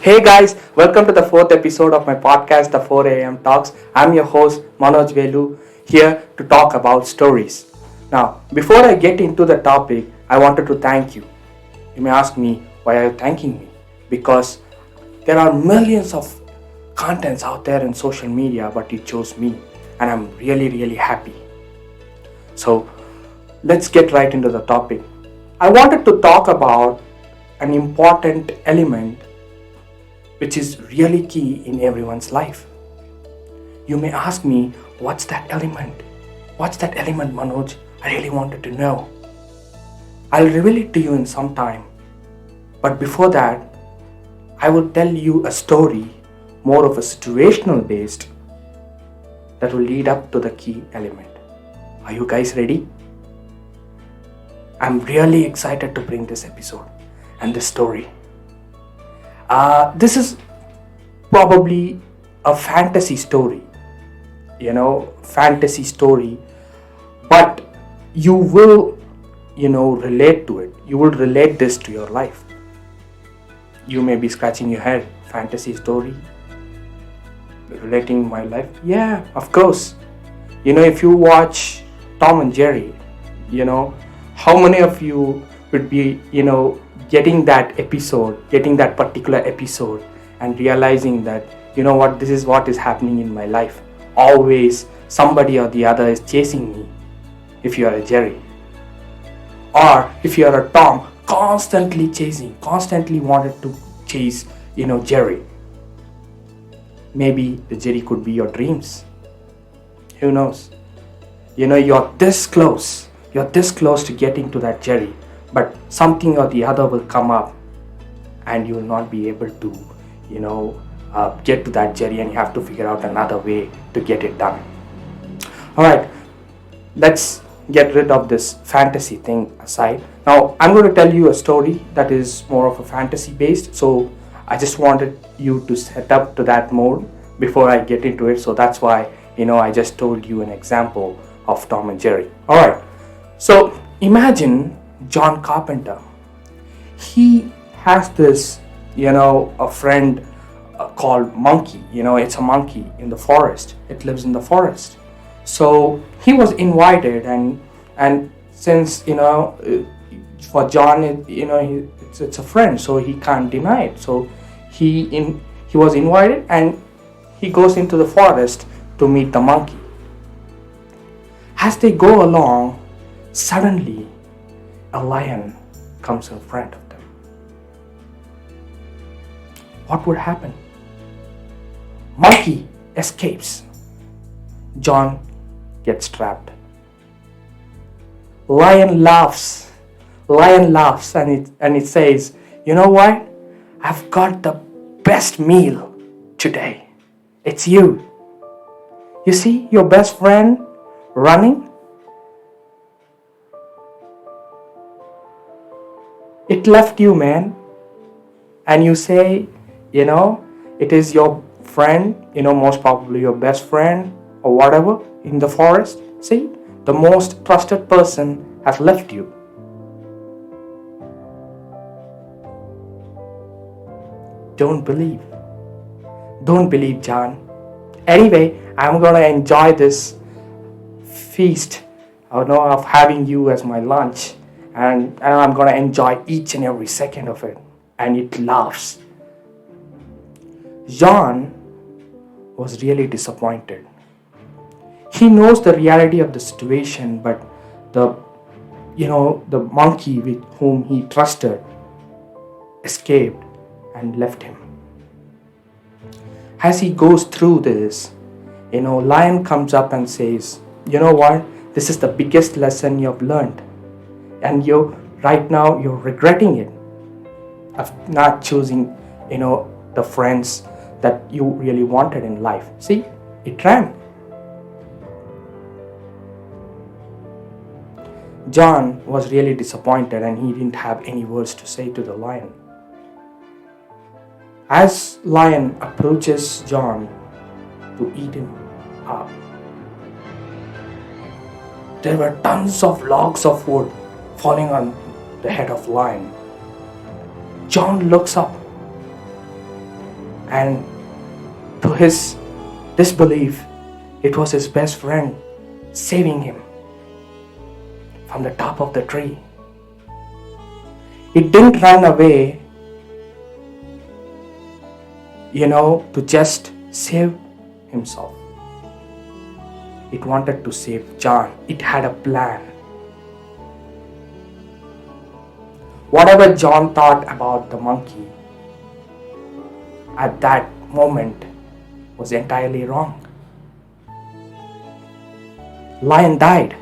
Hey guys, welcome to the fourth episode of my podcast, The 4 a.m. Talks. I'm your host, Manoj Velu, here to talk about stories. Now, before I get into the topic, I wanted to thank you. You may ask me, why are you thanking me? Because there are millions of contents out there in social media, but you chose me, and I'm really happy. So, let's get right into the topic. I wanted to talk about an important element which is really key in everyone's life. You may ask me, what's that element? What's that element, Manoj? I really wanted to know. I'll reveal it to you in some time. But before that, I will tell you a story, more of a situational based, that will lead up to the key element. Are you guys ready? I'm really excited to bring this episode and this story. This is probably a fantasy story, but you will, relate to it. You will relate this to your life. You may be scratching your head, fantasy story, relating my life. Yeah, of course. If you watch Tom and Jerry, how many of you would be, getting that particular episode and realizing that, this is what is happening in my life. Always somebody or the other is chasing me. If you are a Jerry, or if you are a Tom, constantly wanted to chase, Jerry. Maybe the Jerry could be your dreams. Who knows? You're this close to getting to that Jerry, but something or the other will come up and you will not be able to get to that Jerry, and you have to figure out another way to get it done. Alright, let's get rid of this fantasy thing aside. Now I'm going to tell you a story that is more of a fantasy based, so I just wanted you to set up to that mode before I get into it. So that's why I just told you an example of Tom and Jerry. Alright, so imagine John Carpenter. He has this, a friend called Monkey. It's a monkey in the forest. It lives in the forest. So he was invited, and since for John, it's a friend, so he can't deny it. So he was invited, and he goes into the forest to meet the monkey. As they go along, suddenly a lion comes in front of them. What would happen? Monkey escapes. John gets trapped. Lion laughs, and it says, "You know what? I've got the best meal today. It's you. You see your best friend running? It left you, man. And you say, it is your friend, most probably your best friend or whatever in the forest. See, the most trusted person has left you. Don't believe, John. Anyway, I'm gonna enjoy this feast, of having you as my lunch. And I'm going to enjoy each and every second of it." And it laughs. John was really disappointed. He knows the reality of the situation, but the monkey with whom he trusted escaped and left him. As he goes through this, Lion comes up and says, "You know what? This is the biggest lesson you've learned. And right now you're regretting it, of not choosing, the friends that you really wanted in life. See, it ran." John was really disappointed, and he didn't have any words to say to the lion. As lion approaches John to eat him up, there were tons of logs of wood falling on the head of lion. John looks up And to his disbelief, it was his best friend saving him from the top of the tree. It didn't run away, to just save himself. It wanted to save John. It had a plan. Whatever John thought about the monkey at that moment was entirely wrong. Lion died.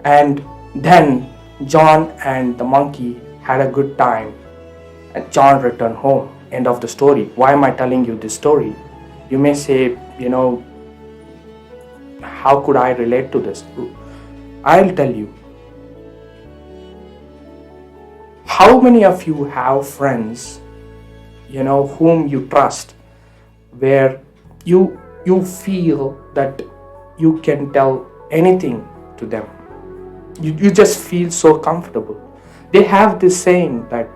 And then John and the monkey had a good time, and John returned home. End of the story. Why am I telling you this story? You may say, how could I relate to this? I'll tell you. How many of you have friends, whom you trust, where you feel that you can tell anything to them? You just feel so comfortable. They have this saying that,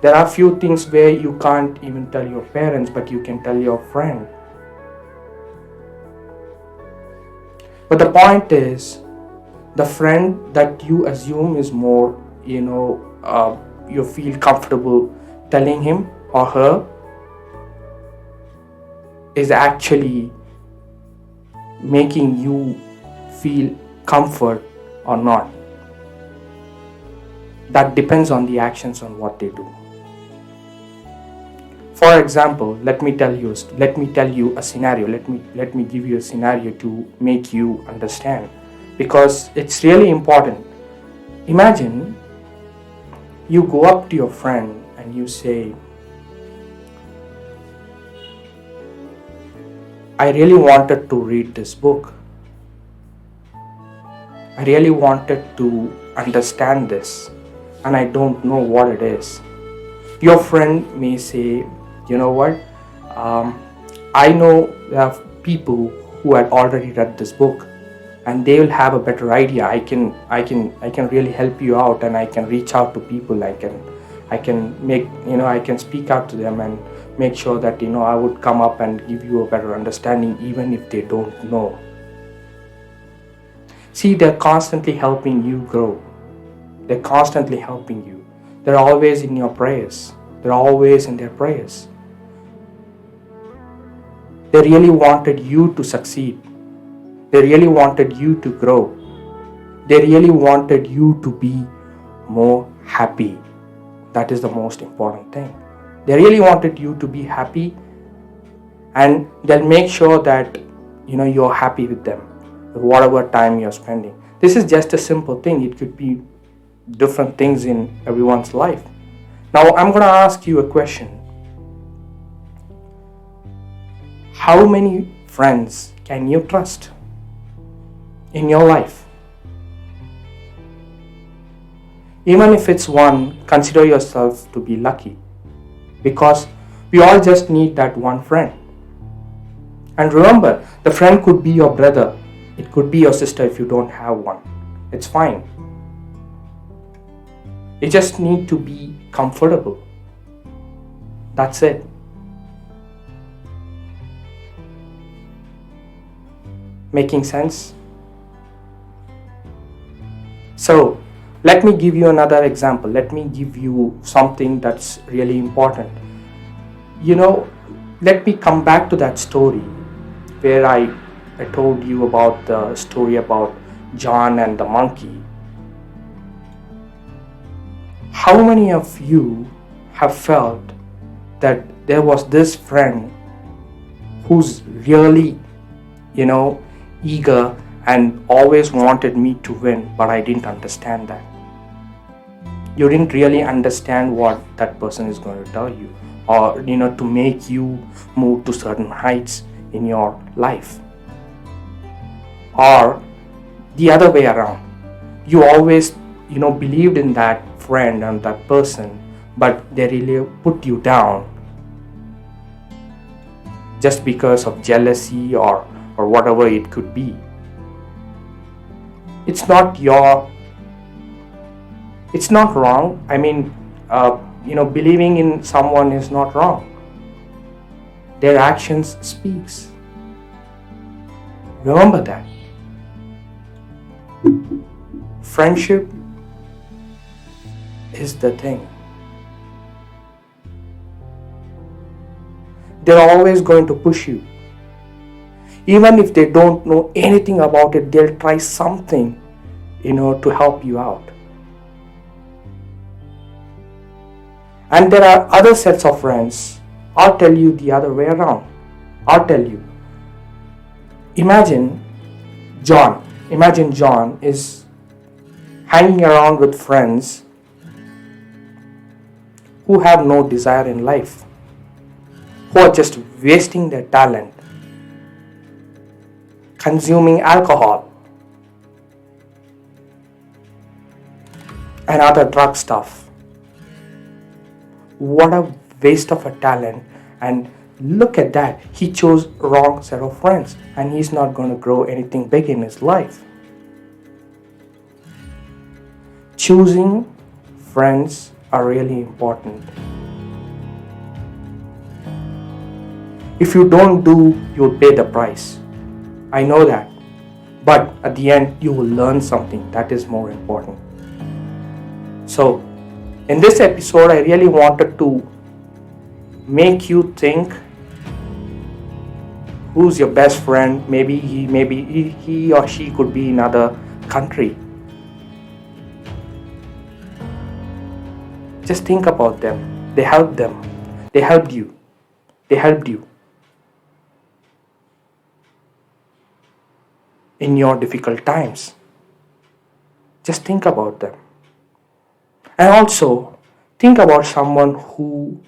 there are few things where you can't even tell your parents, but you can tell your friend. But the point is, the friend that you assume is more, you feel comfortable telling him or her, is actually making you feel comfort or not. That depends on the actions on what they do. For example, let me tell you a scenario. Let me give you a scenario to make you understand, because it's really important. Imagine you go up to your friend and you say, I really wanted to read this book. I really wanted to understand this, and I don't know what it is. Your friend may say, you know what, I know there are people who had already read this book, and they will have a better idea. I can really help you out, and I can reach out to people. I can make, I can speak out to them and make sure that, I would come up and give you a better understanding, even if they don't know. See, they're constantly helping you grow. They're constantly helping you. They're always in your prayers. They're always in their prayers. They really wanted you to succeed. They really wanted you to grow. They really wanted you to be more happy. That is the most important thing. They really wanted you to be happy, and they'll make sure that you're happy with them, with whatever time you're spending. This is just a simple thing. It could be different things in everyone's life. Now I'm going to ask you a question. How many friends can you trust in your life? Even if it's one, consider yourself to be lucky, because we all just need that one friend. And remember, the friend could be your brother, it could be your sister if you don't have one. It's fine. You just need to be comfortable. That's it. Making sense? So, let me give you another example. Let me give you something that's really important. Let me come back to that story where I told you about the story about John and the monkey. How many of you have felt that there was this friend who's really, eager and always wanted me to win, but I didn't understand that? You didn't really understand what that person is going to tell you, or to make you move to certain heights in your life. Or the other way around, you always believed in that friend and that person, but they really put you down just because of jealousy or whatever it could be. It's not wrong. I mean, believing in someone is not wrong. Their actions speaks. Remember that. Friendship is the thing. They're always going to push you. Even if they don't know anything about it, they'll try something, to help you out. And there are other sets of friends. I'll tell you the other way around. I'll tell you. Imagine John is hanging around with friends who have no desire in life, who are just wasting their talent, consuming alcohol and other drug stuff. What a waste of a talent. And look at that, he chose wrong set of friends and he's not going to grow anything big in his life. Choosing friends are really important. If you don't do, you'll pay the price. I know that. But at the end, you will learn something that is more important. So, in this episode, I really wanted to make you think who's your best friend. Maybe he or she could be in another country. Just think about them. They helped them. They helped you. They helped you in your difficult times. Just think about them. And also, think about someone who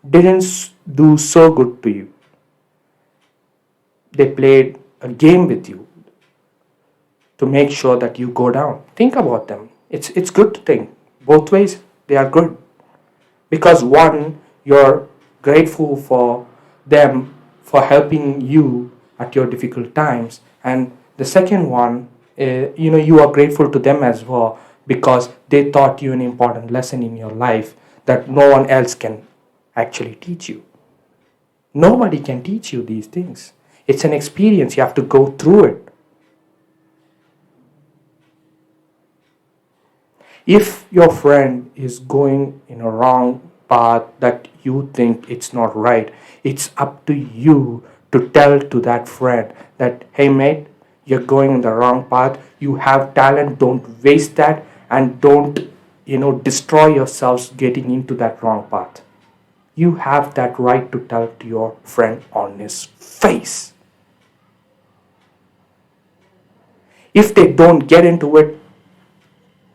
didn't do so good to you. They played a game with you to make sure that you go down. Think about them. It's good to think. Both ways, they are good. Because one, you're grateful for them for helping you at your difficult times. And the second one, you are grateful to them as well because they taught you an important lesson in your life that no one else can actually teach you. Nobody can teach you these things. It's an experience. You have to go through it. If your friend is going in a wrong path that you think it's not right, it's up to you to tell to that friend that, hey mate, you're going in the wrong path. You have talent. Don't waste that and don't, destroy yourselves getting into that wrong path. You have that right to tell to your friend on his face. If they don't get into it,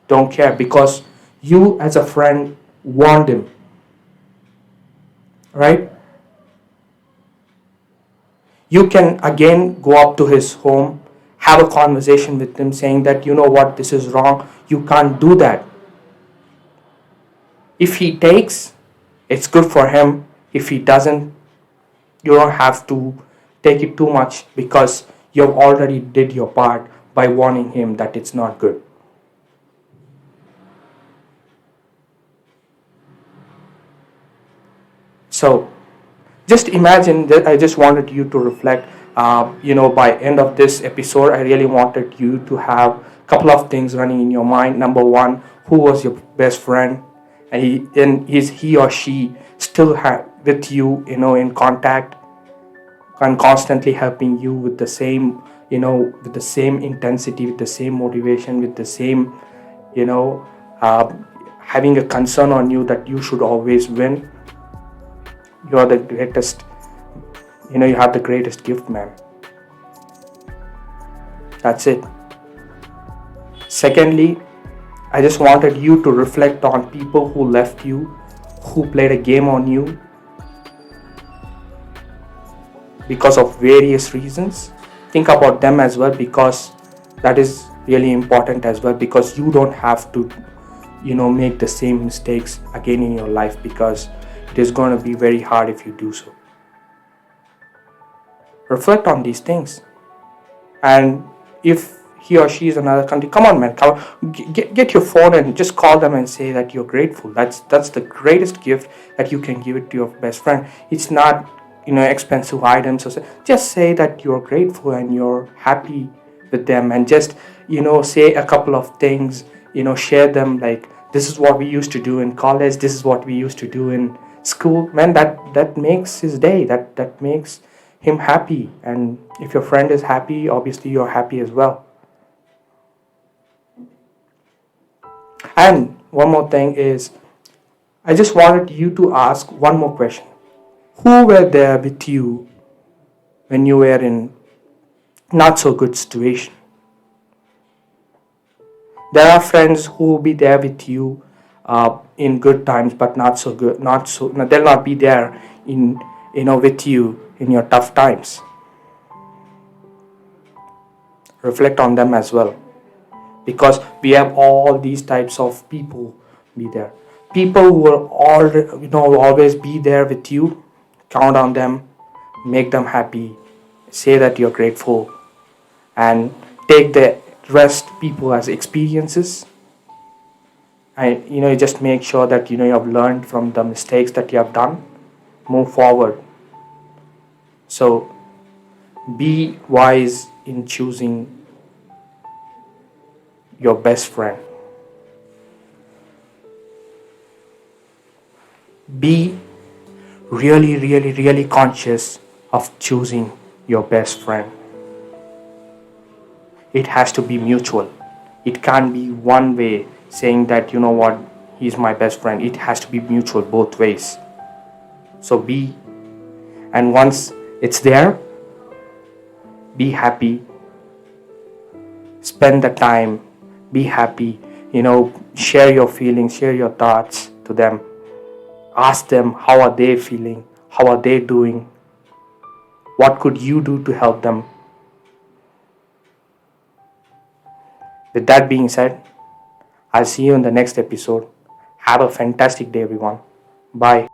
don't care because you as a friend warned him. Right? You can again go up to his home, have a conversation with him saying that, you know what, this is wrong. You can't do that. If he takes, it's good for him. If he doesn't, you don't have to take it too much because you've already did your part by warning him that it's not good. So just imagine that. I just wanted you to reflect. By end of this episode, I really wanted you to have a couple of things running in your mind. Number one, who was your best friend? And is he or she still with you, in contact and constantly helping you with the same, with the same intensity, with the same motivation, with the same, having a concern on you that you should always win. You are the greatest, you have the greatest gift, man. That's it. Secondly, I just wanted you to reflect on people who left you, who played a game on you because of various reasons. Think about them as well because that is really important as well because you don't have to, make the same mistakes again in your life because it is going to be very hard if you do so. Reflect on these things. And if he or she is in another country, come on, man, come on, get your phone and just call them and say that you're grateful. That's the greatest gift that you can give it to your best friend. It's not, expensive items or so. Just say that you're grateful and you're happy with them, and just, say a couple of things, share them, like, this is what we used to do in college, this is what we used to do in school. Man, that makes his day, that makes him happy. And if your friend is happy, obviously you're happy as well. And one more thing is, I just wanted you to ask one more question. Who were there with you when you were in not so good situation? There are friends who will be there with you in good times, but not so good. Not so. No, they'll not be there in with you in your tough times. Reflect on them as well, because we have all these types of people be there. People who will always be there with you. Count on them, make them happy, say that you're grateful, and take the rest people as experiences. And you just make sure that you have learned from the mistakes that you have done. Move forward. So be wise in choosing your best friend. Be really, really, really conscious of choosing your best friend. It has to be mutual. It can't be one way saying that, what, he's my best friend. It has to be mutual both ways. So and once it's there, be happy. Spend the time, be happy, share your feelings, share your thoughts to them. Ask them how are they feeling, how are they doing, what could you do to help them. With that being said, I'll see you in the next episode. Have a fantastic day, everyone. Bye.